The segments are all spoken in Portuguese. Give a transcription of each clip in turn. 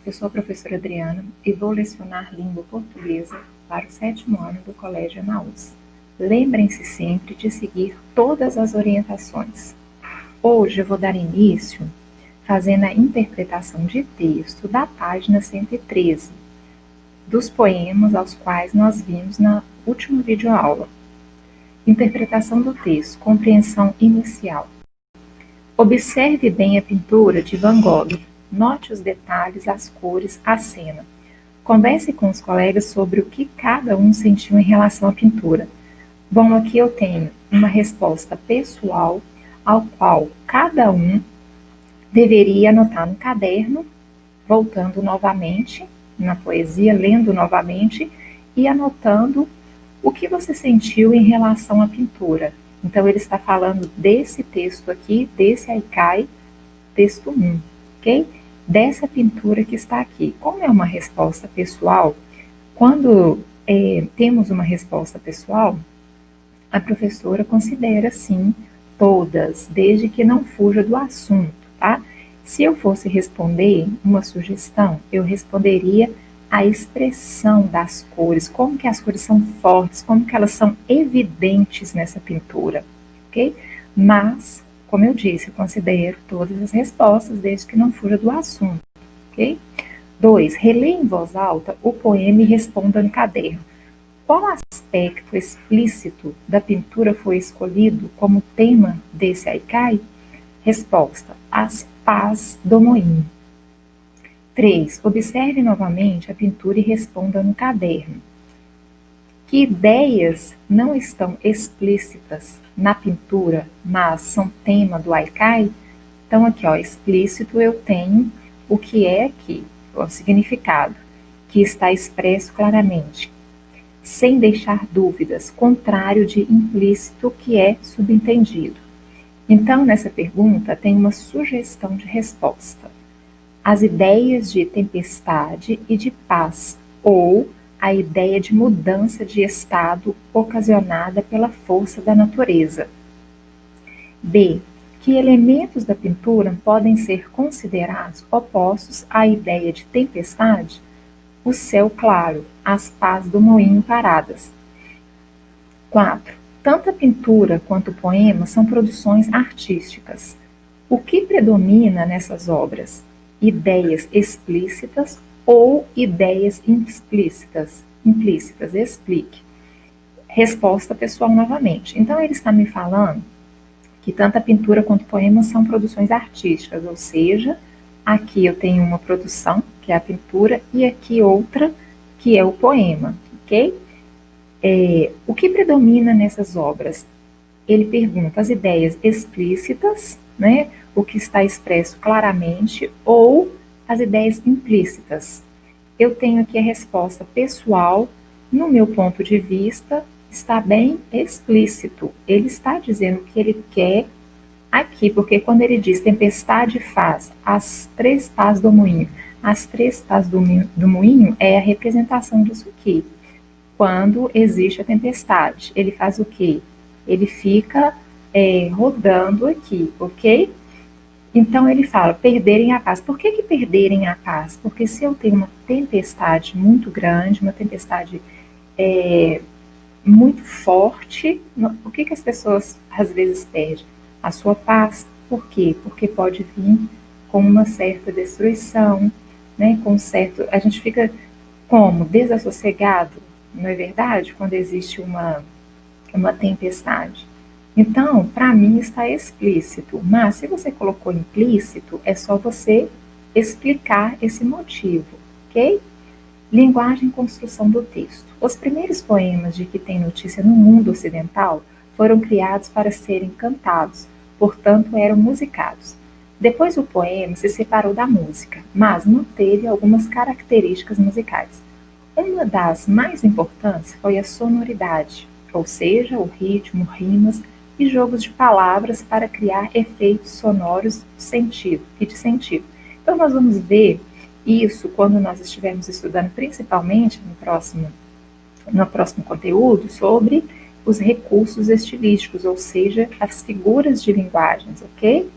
eu sou a professora Adriana e vou lecionar língua portuguesa para o 7º ano do Colégio Emaús. Lembrem-se sempre de seguir todas as orientações. Hoje eu vou dar início fazendo a interpretação de texto da página 113, dos poemas aos quais nós vimos na última videoaula. Interpretação do texto, compreensão inicial. Observe bem a pintura de Van Gogh. Note os detalhes, as cores, a cena. Converse com os colegas sobre o que cada um sentiu em relação à pintura. Bom, aqui eu tenho uma resposta pessoal, ao qual cada um deveria anotar no caderno, voltando novamente na poesia, lendo novamente e anotando o que você sentiu em relação à pintura. Então, ele está falando desse texto aqui, desse haikai, texto 1, ok? Dessa pintura que está aqui. Como é uma resposta pessoal, quando temos uma resposta pessoal, a professora considera, sim, todas, desde que não fuja do assunto, tá? Se eu fosse responder uma sugestão, eu responderia a expressão das cores, como que as cores são fortes, como que elas são evidentes nessa pintura, ok? Mas, como eu disse, eu considero todas as respostas, desde que não fuja do assunto, ok? 2. Releia em voz alta o poema e responda no caderno. Qual aspecto explícito da pintura foi escolhido como tema desse haikai? Resposta: as pás do moinho. 3. Observe novamente a pintura e responda no caderno. Que ideias não estão explícitas na pintura, mas são tema do haikai? Então, aqui, ó, explícito eu tenho o que é aqui, o significado, que está expresso claramente, sem deixar dúvidas, contrário de implícito, que é subentendido. Então, nessa pergunta, tem uma sugestão de resposta. As ideias de tempestade e de paz, ou a ideia de mudança de estado ocasionada pela força da natureza. B. Que elementos da pintura podem ser considerados opostos à ideia de tempestade? O céu claro, as pás do moinho paradas. 4. Tanto a pintura quanto o poema são produções artísticas. O que predomina nessas obras? Ideias explícitas ou ideias implícitas? Explique. Resposta pessoal novamente. Então, ele está me falando que tanto a pintura quanto o poema são produções artísticas, ou seja, aqui eu tenho uma produção, que é a pintura, e aqui outra, que é o poema, ok? O que predomina nessas obras? Ele pergunta as ideias explícitas, né, o que está expresso claramente, ou as ideias implícitas. Eu tenho aqui a resposta pessoal, no meu ponto de vista, está bem explícito. Ele está dizendo o que ele quer aqui, porque quando ele diz tempestade faz as 3 pás do moinho, as 3 pás do moinho é a representação disso aqui. Quando existe a tempestade, ele faz o quê? Ele fica rodando aqui, ok? Então, ele fala, perderem a paz. Por que perderem a paz? Porque se eu tenho uma tempestade muito grande, uma tempestade muito forte, o que as pessoas às vezes perdem? A sua paz. Por quê? Porque pode vir com uma certa destruição, né? Com certo... A gente fica como? Desassossegado, não é verdade? Quando existe uma tempestade. Então, para mim está explícito, mas se você colocou implícito, é só você explicar esse motivo, ok? Linguagem e construção do texto. Os primeiros poemas de que tem notícia no mundo ocidental foram criados para serem cantados, portanto eram musicados. Depois o poema se separou da música, mas manteve algumas características musicais. Uma das mais importantes foi a sonoridade, ou seja, o ritmo, rimas e jogos de palavras para criar efeitos sonoros de sentido. Então, nós vamos ver isso quando nós estivermos estudando, principalmente no próximo conteúdo, sobre os recursos estilísticos, ou seja, as figuras de linguagens, ok?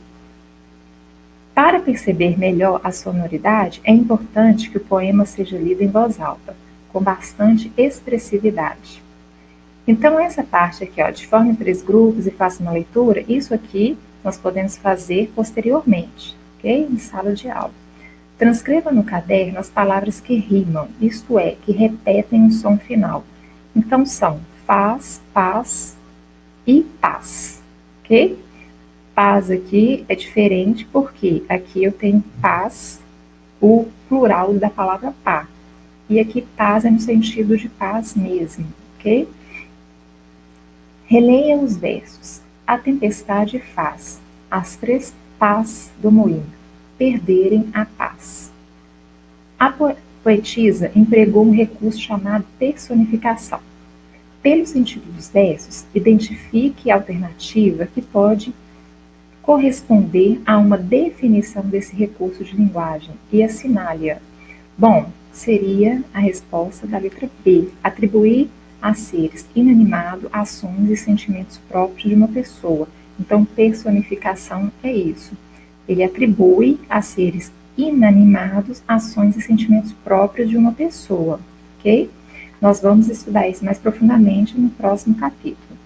Para perceber melhor a sonoridade, é importante que o poema seja lido em voz alta, com bastante expressividade. Então, essa parte aqui, ó, de forme 3 grupos e faça uma leitura, isso aqui nós podemos fazer posteriormente, ok? Em sala de aula. Transcreva no caderno as palavras que rimam, isto é, que repetem um som final. Então, são faz, paz e paz, ok? Paz aqui é diferente porque aqui eu tenho paz, o plural da palavra pá. E aqui paz é no sentido de paz mesmo, ok? Releia os versos. A tempestade faz as 3 pás do moinho perderem a paz. A poetisa empregou um recurso chamado personificação. Pelo sentido dos versos, identifique a alternativa que pode corresponder a uma definição desse recurso de linguagem e assinale-a. Bom, seria a resposta da letra B, atribuir a seres inanimados ações e sentimentos próprios de uma pessoa. Então, personificação é isso. Ele atribui a seres inanimados ações e sentimentos próprios de uma pessoa, ok? Nós vamos estudar isso mais profundamente no próximo capítulo.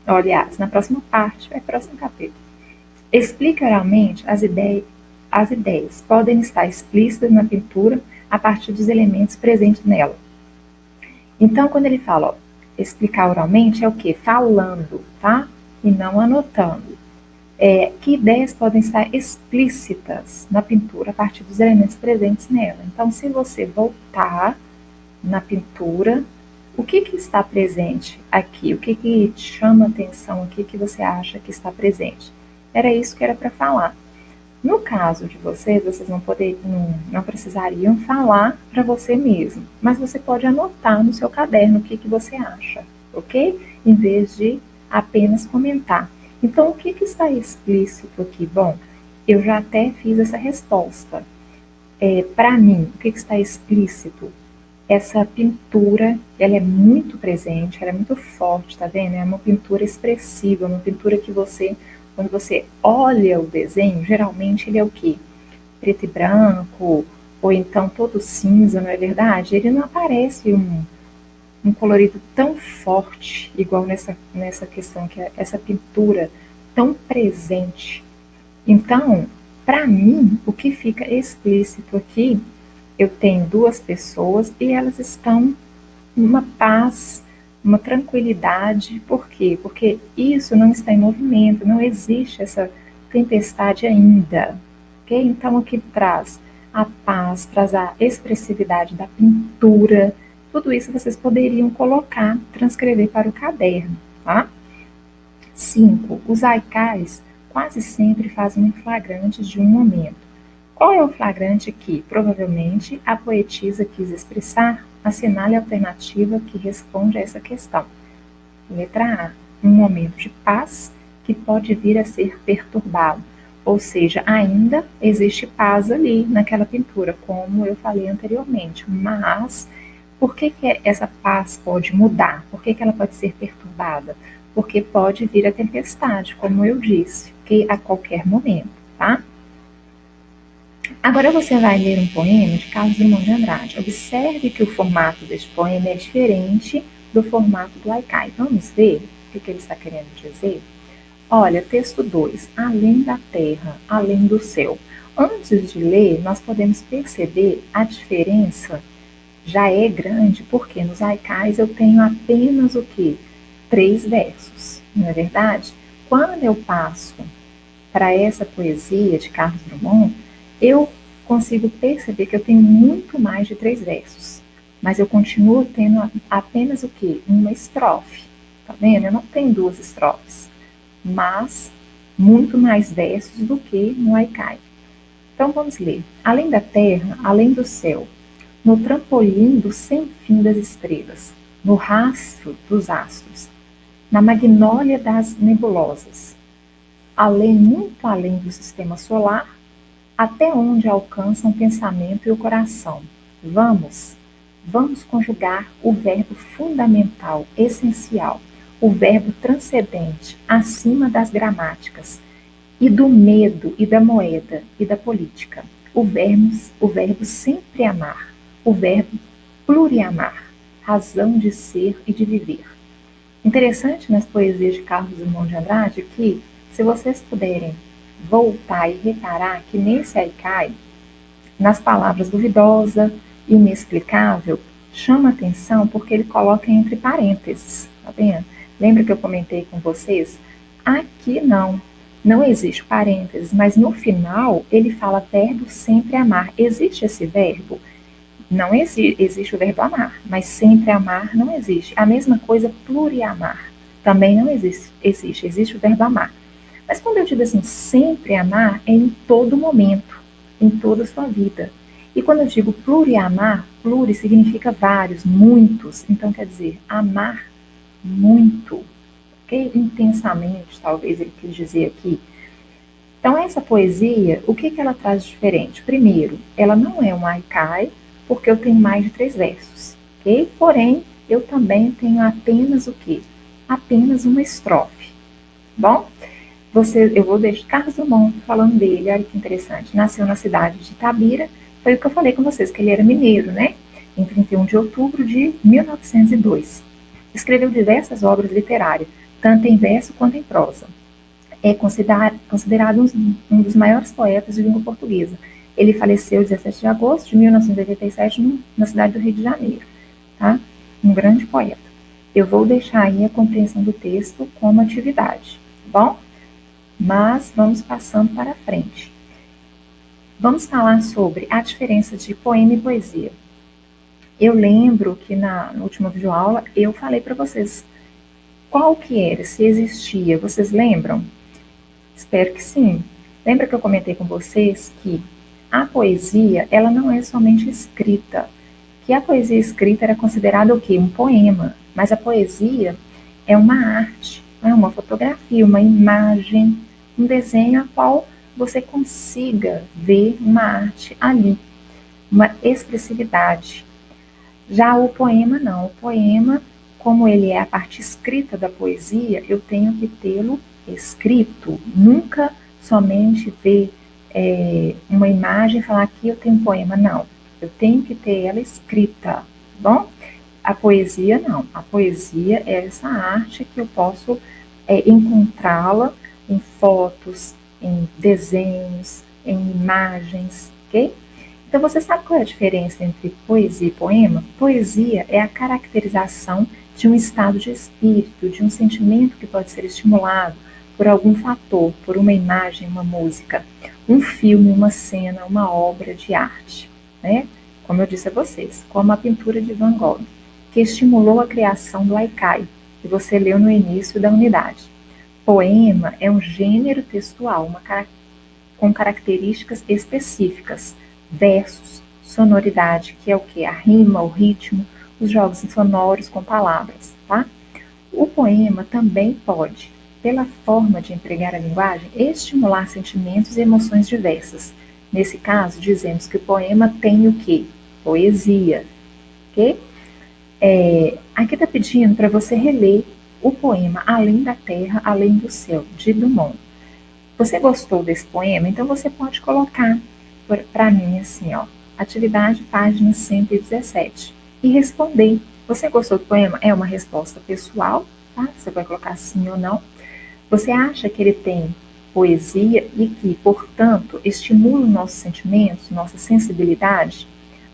Aliás, na próxima parte, é próximo capítulo. Explica oralmente as ideias podem estar explícitas na pintura a partir dos elementos presentes nela. Então, quando ele fala, ó, explicar oralmente, é o quê? Falando, tá? E não anotando. Que ideias podem estar explícitas na pintura a partir dos elementos presentes nela. Então, se você voltar na pintura, o que está presente aqui? O que te chama atenção aqui que você acha que está presente? Era isso que era para falar. No caso de vocês não precisariam falar para você mesmo, mas você pode anotar no seu caderno o que você acha, ok? Em vez de apenas comentar. Então, o que está explícito aqui? Bom, eu já até fiz essa resposta. Para mim, o que está explícito? Essa pintura, ela é muito presente, ela é muito forte, tá vendo? É uma pintura expressiva, uma pintura que quando você olha o desenho, geralmente ele é o quê? Preto e branco, ou então todo cinza, não é verdade? Ele não aparece um colorido tão forte, igual nessa questão, que é essa pintura tão presente. Então, para mim, o que fica explícito aqui, eu tenho 2 pessoas e elas estão numa paz, uma tranquilidade. Por quê? Porque isso não está em movimento, não existe essa tempestade ainda. Okay? Então, o que traz a paz, traz a expressividade da pintura, tudo isso vocês poderiam colocar, transcrever para o caderno. Tá? 5. Os haikais quase sempre fazem flagrantes de um momento. Qual é o flagrante que, provavelmente, a poetisa quis expressar? Assinale a alternativa que responde a essa questão. Letra A. Um momento de paz que pode vir a ser perturbado. Ou seja, ainda existe paz ali naquela pintura, como eu falei anteriormente. Mas, por que essa paz pode mudar? Por que ela pode ser perturbada? Porque pode vir a tempestade, como eu disse, que a qualquer momento, tá? Agora você vai ler um poema de Carlos Drummond de Andrade. Observe que o formato deste poema é diferente do formato do haikai. Vamos ver o que ele está querendo dizer? Olha, texto 2. Além da terra, além do céu. Antes de ler, nós podemos perceber a diferença já é grande, porque nos haikais eu tenho apenas o quê? 3 versos, não é verdade? Quando eu passo para essa poesia de Carlos Drummond, eu consigo perceber que eu tenho muito mais de 3 versos, mas eu continuo tendo apenas o quê? Uma estrofe, tá vendo? Eu não tenho 2 estrofes, mas muito mais versos do que no haikai. Então vamos ler. Além da terra, além do céu, no trampolim do sem fim das estrelas, no rastro dos astros, na magnólia das nebulosas, além, muito além do sistema solar, até onde alcançam o pensamento e o coração. Vamos conjugar o verbo fundamental, essencial, o verbo transcendente, acima das gramáticas, e do medo, e da moeda, e da política. O verbo sempre amar, o verbo pluriamar, razão de ser e de viver. Interessante nas poesias de Carlos Drummond de Andrade que, se vocês puderem voltar e reparar que nesse haikai, nas palavras duvidosa, inexplicável, chama atenção porque ele coloca entre parênteses, tá vendo? Lembra que eu comentei com vocês? Aqui não existe parênteses, mas no final ele fala verbo sempre amar. Existe esse verbo? Não existe o verbo amar, mas sempre amar não existe. A mesma coisa pluriamar também não existe o verbo amar. Mas quando eu digo assim, sempre amar, é em todo momento, em toda a sua vida. E quando eu digo pluriamar, pluri significa vários, muitos. Então quer dizer, amar muito, ok? Intensamente, talvez ele quis dizer aqui. Então essa poesia, o que ela traz de diferente? Primeiro, ela não é um haikai, porque eu tenho mais de 3 versos, ok? Porém, eu também tenho apenas o quê? Apenas uma estrofe. Bom, eu vou deixar Carlos Drummond falando dele, olha que interessante. Nasceu na cidade de Itabira, foi o que eu falei com vocês, que ele era mineiro, né? Em 31 de outubro de 1902. Escreveu diversas obras literárias, tanto em verso quanto em prosa. É considerado um dos maiores poetas de língua portuguesa. Ele faleceu 17 de agosto de 1987 na cidade do Rio de Janeiro. Tá? Um grande poeta. Eu vou deixar aí a compreensão do texto como atividade, tá bom? Mas vamos passando para frente. Vamos falar sobre a diferença de poema e poesia. Eu lembro que na última videoaula eu falei para vocês qual que era, se existia. Vocês lembram? Espero que sim. Lembra que eu comentei com vocês que a poesia, ela não é somente escrita, que a poesia escrita era considerada o quê? Um poema, mas a poesia é uma arte, é uma fotografia, uma imagem, um desenho a qual você consiga ver uma arte ali, uma expressividade. Já o poema não, o poema, como ele é a parte escrita da poesia, eu tenho que tê-lo escrito, nunca somente ver uma imagem e falar aqui eu tenho um poema, não. Eu tenho que ter ela escrita, tá bom? A poesia não, a poesia é essa arte que eu posso encontrá-la em fotos, em desenhos, em imagens, ok? Então você sabe qual é a diferença entre poesia e poema? Poesia é a caracterização de um estado de espírito, de um sentimento que pode ser estimulado por algum fator, por uma imagem, uma música, um filme, uma cena, uma obra de arte, né? Como eu disse a vocês, como a pintura de Van Gogh, que estimulou a criação do haikai, que você leu no início da unidade. Poema é um gênero textual, com características específicas, versos, sonoridade, que é o que? A rima, o ritmo, os jogos sonoros com palavras, tá? O poema também pode, pela forma de empregar a linguagem, estimular sentimentos e emoções diversas. Nesse caso, dizemos que o poema tem o quê? Poesia, ok? Aqui está pedindo para você reler o poema Além da Terra, Além do Céu, de Drummond. Você gostou desse poema? Então você pode colocar para mim assim, ó, atividade página 117 e responder. Você gostou do poema? É uma resposta pessoal, tá? Você vai colocar sim ou não. Você acha que ele tem poesia e que, portanto, estimula os nossos sentimentos, nossa sensibilidade?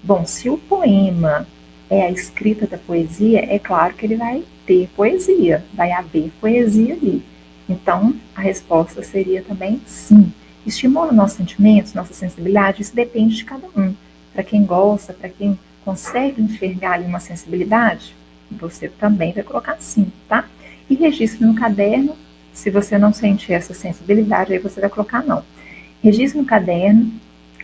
Bom, se o poema é a escrita da poesia, é claro que ele vai ter poesia, vai haver poesia ali. Então, a resposta seria também sim. Estimula nossos sentimentos, nossa sensibilidade, isso depende de cada um. Para quem gosta, para quem consegue enxergar ali uma sensibilidade, você também vai colocar sim, tá? E registre no caderno. Se você não sente essa sensibilidade, aí você vai colocar não. Registre no caderno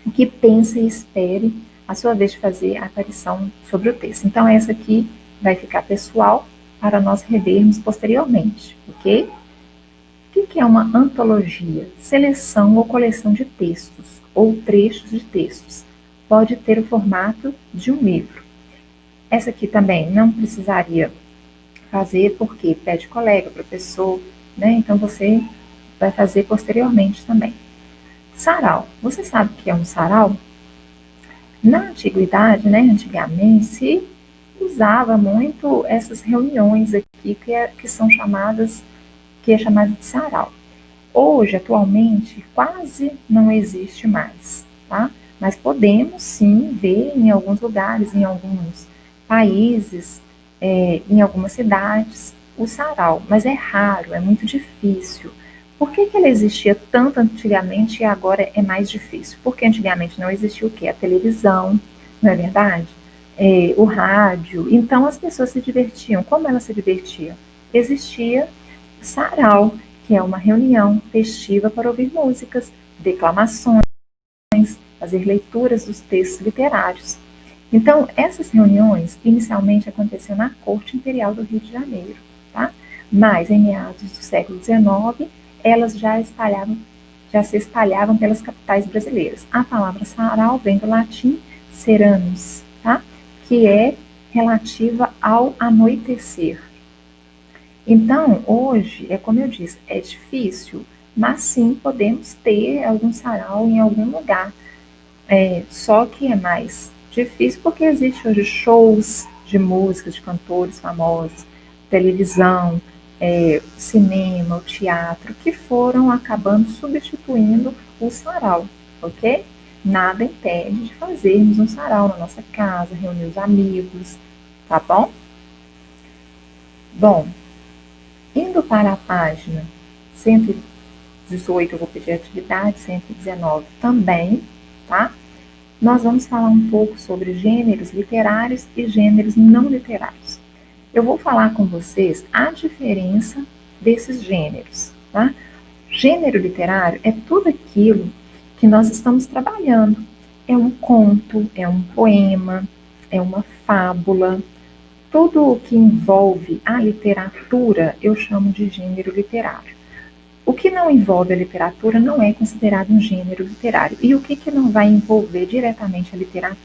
o que pensa e espere a sua vez de fazer a aparição sobre o texto. Então, essa aqui vai ficar pessoal para nós revermos posteriormente, ok? O que é uma antologia? Seleção ou coleção de textos ou trechos de textos. Pode ter o formato de um livro. Essa aqui também não precisaria fazer porque pede colega, professor, né? Então você vai fazer posteriormente também. Sarau. Você sabe o que é um sarau? Na antiguidade, né, antigamente, se usava muito essas reuniões aqui que são chamadas, que é chamada de sarau. Hoje, atualmente, quase não existe mais, tá? Mas podemos sim ver em alguns lugares, em alguns países, em algumas cidades, o sarau, mas é raro, é muito difícil. Por que ele existia tanto antigamente e agora é mais difícil? Porque antigamente não existia o quê? A televisão, não é verdade? O rádio. Então as pessoas se divertiam. Como elas se divertiam? Existia o sarau, que é uma reunião festiva para ouvir músicas, declamações, fazer leituras dos textos literários. Então, essas reuniões inicialmente aconteciam na Corte Imperial do Rio de Janeiro, tá? Mas em meados do século XIX, elas já se espalhavam pelas capitais brasileiras. A palavra sarau vem do latim seranus, tá? Que é relativa ao anoitecer. Então, hoje, é como eu disse, é difícil, mas sim podemos ter algum sarau em algum lugar. Só que é mais difícil porque existe hoje shows de músicas de cantores famosos, televisão, cinema, o teatro, que foram acabando substituindo o sarau, ok? Nada impede de fazermos um sarau na nossa casa, reunir os amigos, tá bom? Bom, indo para a página 118, eu vou pedir atividade, 119 também, tá? Nós vamos falar um pouco sobre gêneros literários e gêneros não literários. Eu vou falar com vocês a diferença desses gêneros, tá? Gênero literário é tudo aquilo que nós estamos trabalhando. É um conto, é um poema, é uma fábula. Tudo o que envolve a literatura eu chamo de gênero literário. O que não envolve a literatura não é considerado um gênero literário. E o que não vai envolver diretamente a literatura?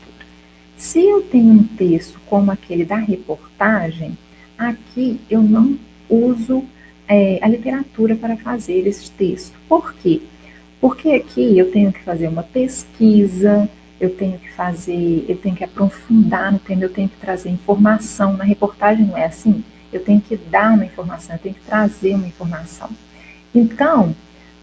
Se eu tenho um texto como aquele da reportagem, aqui eu não uso a literatura para fazer esse texto. Por quê? Porque aqui eu tenho que fazer uma pesquisa, eu tenho que aprofundar no tema, eu tenho que trazer informação. Na reportagem não é assim? Eu tenho que dar uma informação, eu tenho que trazer uma informação. Então,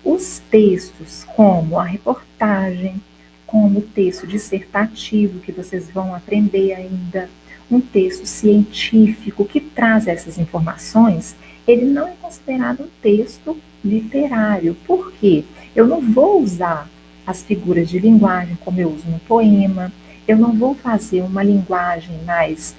os textos, como a reportagem, como o texto dissertativo, que vocês vão aprender ainda, um texto científico que traz essas informações, ele não é considerado um texto literário. Por quê? Eu não vou usar as figuras de linguagem como eu uso no poema, eu não vou fazer uma linguagem mais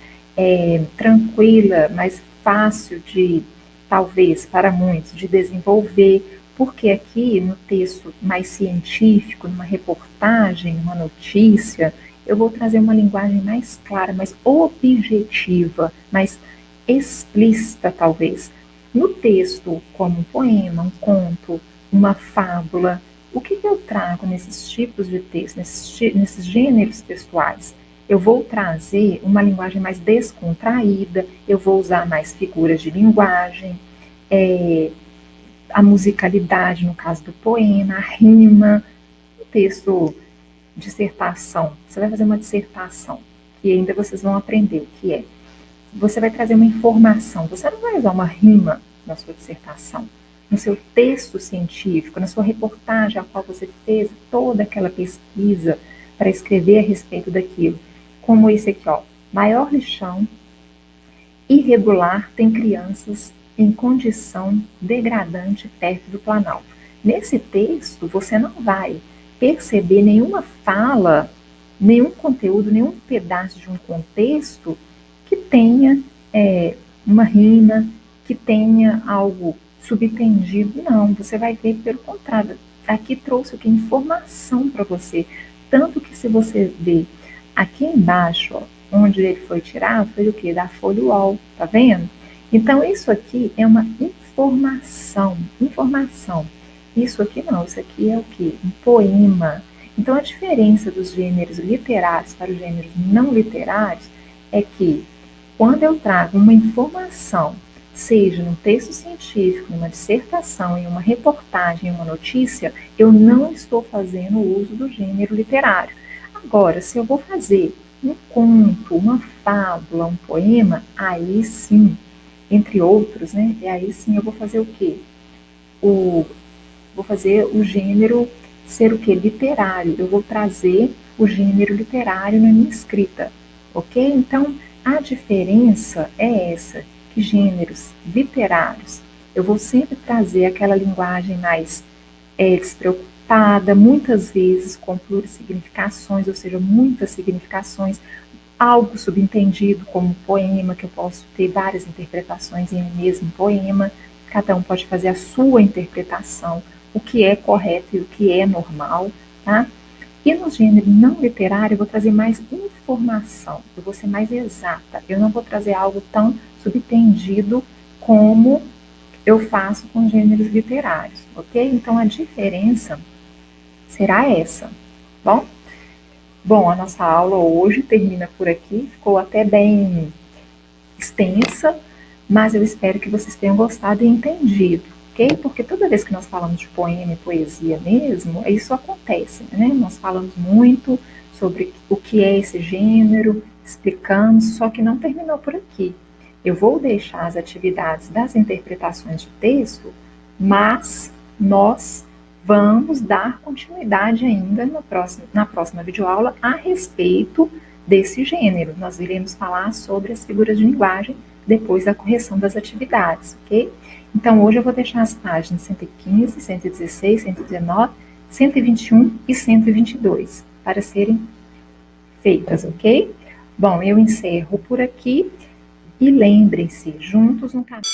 tranquila, mais fácil de, talvez, para muitos, de desenvolver, porque aqui no texto mais científico, numa reportagem, numa notícia, eu vou trazer uma linguagem mais clara, mais objetiva, mais explícita, talvez. No texto, como um poema, um conto, uma fábula, o que eu trago nesses tipos de texto, nesses gêneros textuais? Eu vou trazer uma linguagem mais descontraída, eu vou usar mais figuras de linguagem, a musicalidade, no caso do poema, a rima, o texto, dissertação. Você vai fazer uma dissertação, que ainda vocês vão aprender o que é. Você vai trazer uma informação, você não vai usar uma rima na sua dissertação, no seu texto científico, na sua reportagem, a qual você fez toda aquela pesquisa para escrever a respeito daquilo. Como esse aqui, ó, maior lixão irregular tem crianças em condição degradante perto do Planalto. Nesse texto, você não vai perceber nenhuma fala, nenhum conteúdo, nenhum pedaço de um contexto que tenha uma rima, que tenha algo subtendido. Não, você vai ver pelo contrário. Aqui trouxe o que? Informação para você. Tanto que se você ver aqui embaixo, ó, onde ele foi tirado, foi o que? Da folha UOL, tá vendo? Então, isso aqui é uma informação. Isso aqui não, isso aqui é o que? Um poema. Então, a diferença dos gêneros literários para os gêneros não literários é que, quando eu trago uma informação seja num texto científico, numa dissertação, em uma reportagem, em uma notícia, eu não estou fazendo uso do gênero literário. Agora, se eu vou fazer um conto, uma fábula, um poema, aí sim, entre outros, né? E aí sim eu vou fazer o quê? O, vou fazer o gênero ser o quê? Literário. Eu vou trazer o gênero literário na minha escrita, ok? Então, a diferença é essa, que gêneros literários, eu vou sempre trazer aquela linguagem mais despreocupada, muitas vezes com plurissignificações, ou seja, muitas significações, algo subentendido como poema, que eu posso ter várias interpretações em um mesmo poema, cada um pode fazer a sua interpretação, o que é correto e o que é normal, tá? E no gênero não literário, eu vou trazer mais informação, eu vou ser mais exata, eu não vou trazer algo tão subtendido como eu faço com gêneros literários, ok? Então a diferença será essa, bom? Bom, a nossa aula hoje termina por aqui, ficou até bem extensa, mas eu espero que vocês tenham gostado e entendido, ok? Porque toda vez que nós falamos de poema e poesia mesmo, isso acontece, né? Nós falamos muito sobre o que é esse gênero, explicamos, só que não terminou por aqui. Eu vou deixar as atividades das interpretações de texto, mas nós vamos dar continuidade ainda na próxima videoaula a respeito desse gênero. Nós iremos falar sobre as figuras de linguagem depois da correção das atividades, ok? Então, hoje eu vou deixar as páginas 115, 116, 119, 121 e 122 para serem feitas, ok? Bom, eu encerro por aqui e lembrem-se, juntos no caminho.